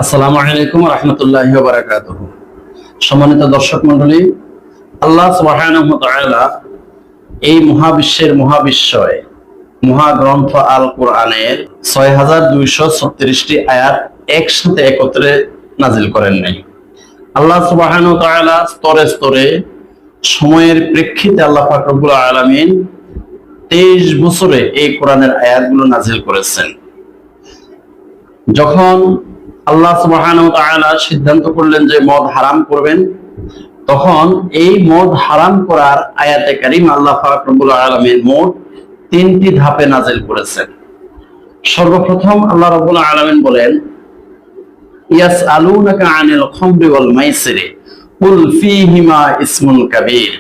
আসসালামু আলাইকুম ওয়া রাহমাতুল্লাহি ওয়া বারাকাতুহু। সম্মানিত দর্শক মণ্ডলী, আল্লাহ সুবহানাহু ওয়া তাআলা এই মহাবিশ্বের মহাবিশ্বয় মহাগ্রন্থ আল কোরআনের ৬,২৩৬টি আয়াত একসাথে একত্রে নাজিল করেন নাই। আল্লাহ সুবহানাহু ওয়া তাআলা স্তরে স্তরে সময়ের প্রেক্ষিতে আল্লাহ পাক রব্বুল আলামিন ২৩ বছরে এই কোরআনের আয়াতগুলো নাজিল করেছেন। যখন আল্লাহ সুবহানাহু ওয়া তাআলা সিদ্ধান্ত করলেন যে মদ হারাম করবেন, তখন এই মদ হারাম করার আয়াতে কারিমা আল্লাহ পাক রব্বুল আলামিন মোট ৩টি ধাপে নাজিল করেছেন। সর্বপ্রথম আল্লাহ রাব্বুল আলামিন বলেন, ইয়াসআলুনাকা আনিল খামরি ওয়াল মাইসিরি কুল ফীহিমা ইসমুন কাবীর।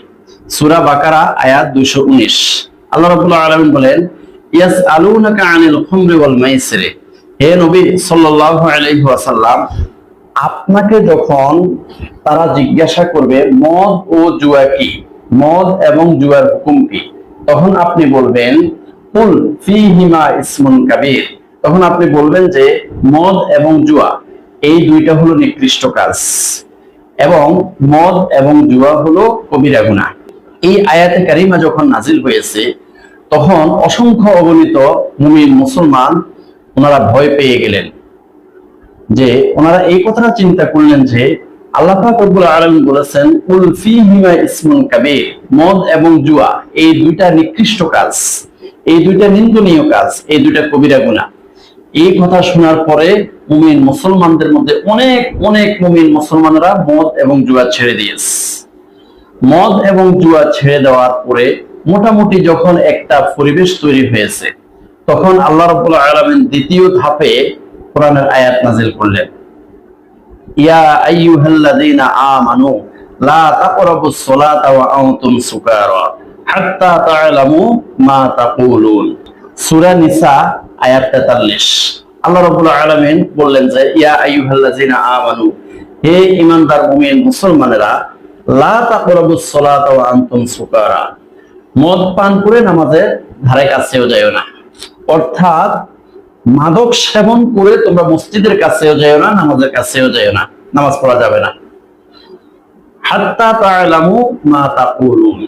সূরা বাকারা আয়াত ২১৯। আল্লাহ রাব্বুল আলামিন বলেন, ইয়াসআলুনাকা আনিল খামরি ওয়াল মাইসিরি, হে নবী সাল্লাল্লাহু আলাইহি ওয়াসাল্লাম, আপনাকে যখন তারা জিজ্ঞাসা করবে মদ ও জুয়া কি, মদ এবং জুয়ার হুকুম কি, তখন আপনি বলবেন কুল ফীহিমা ইসমুন কাবীর, তখন আপনি বলবেন যে মদ এবং জুয়া এই দুইটা হলো নিকৃষ্ট কাজ এবং মদ এবং জুয়া হলো কবিরা গুনাহ। এই আয়াতে কারিমা যখন নাজিল হয়েছে, তখন অসংখ্য অগণিত মুমিন মুসলমান ওনারা ভয় পেয়ে গেলেন। যে ওনারা এই কথাটা চিন্তা করলেন যে আল্লাহ পাক রব্বুল আলামিন বলেছেন কুল ফীহিমা ইসমুন কাবীর, মদ এবং জুয়া এই দুইটা নিকৃষ্ট কাজ, এই দুইটা নিন্দনীয় কাজ, এই দুইটা কবিরা গুনাহ। এই কথা শোনার পরে মুমিন মুসলমানদের মধ্যে অনেক অনেক মুমিন মুসলমানরা মদ এবং জুয়া ছেড়ে দিয়েছে। মদ এবং জুয়া ছেড়ে দেওয়ার পরে মোটামুটি যখন একটা পরিবেশ তৈরি হয়েছে, তখন আল্লাহ রাব্বুল আলামিন দ্বিতীয় ধাপে কোরআনের আয়াত নাজিল করলেন, ইয়া আইয়ুহাল্লাযীনা আমানু লা তাকরাবুস সালাতা ওয়া আনতুম সুকারা হাত্তা তা'লামু মা তাকুলুন। সূরা নিসা আয়াত ৪৩। আল্লাহ রাব্বুল আলামিন বললেন যে ইয়া আইয়ুহাল্লাযীনা আমানু, হে ঈমানদার মুমিন মুসলমানেরা, লা তাকরাবুস সালাতা ওয়া আনতুম সুকারা, মদ পান করে নামাজের ধারে কাছেও যাও না। অর্থাৎ মাদক সেবন করে তোমরা মসজিদের কাছেও যাও না, নামাজের কাছেও যাও না, নামাজ পড়া যাবে না। হাত্তা তা'লামু মা তাকুলুন,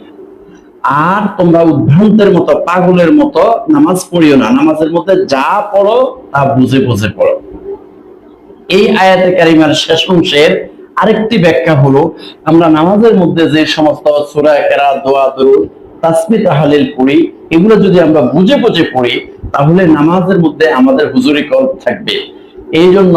আর তোমরা উদ্ভ্রান্তের মতো পাগলের মতো নামাজ পড়িও না, নামাজের মধ্যে যা পড়ো তা বুঝে বুঝে পড়ো। এই আয়াতে কারিমার শেষ অংশের আরেকটি ব্যাখ্যা হলো, আমরা নামাজের মধ্যে যে সমস্ত সূরা, কিরাত, দোয়া, দুরূদ, তাসবিহ, তাহলিল পড়ি, এগুলো যদি আমরা বুঝে বুঝে পড়ি, তাহলে নামাজের মধ্যে আমাদের হুজুরি কলব থাকবে। এই জন্য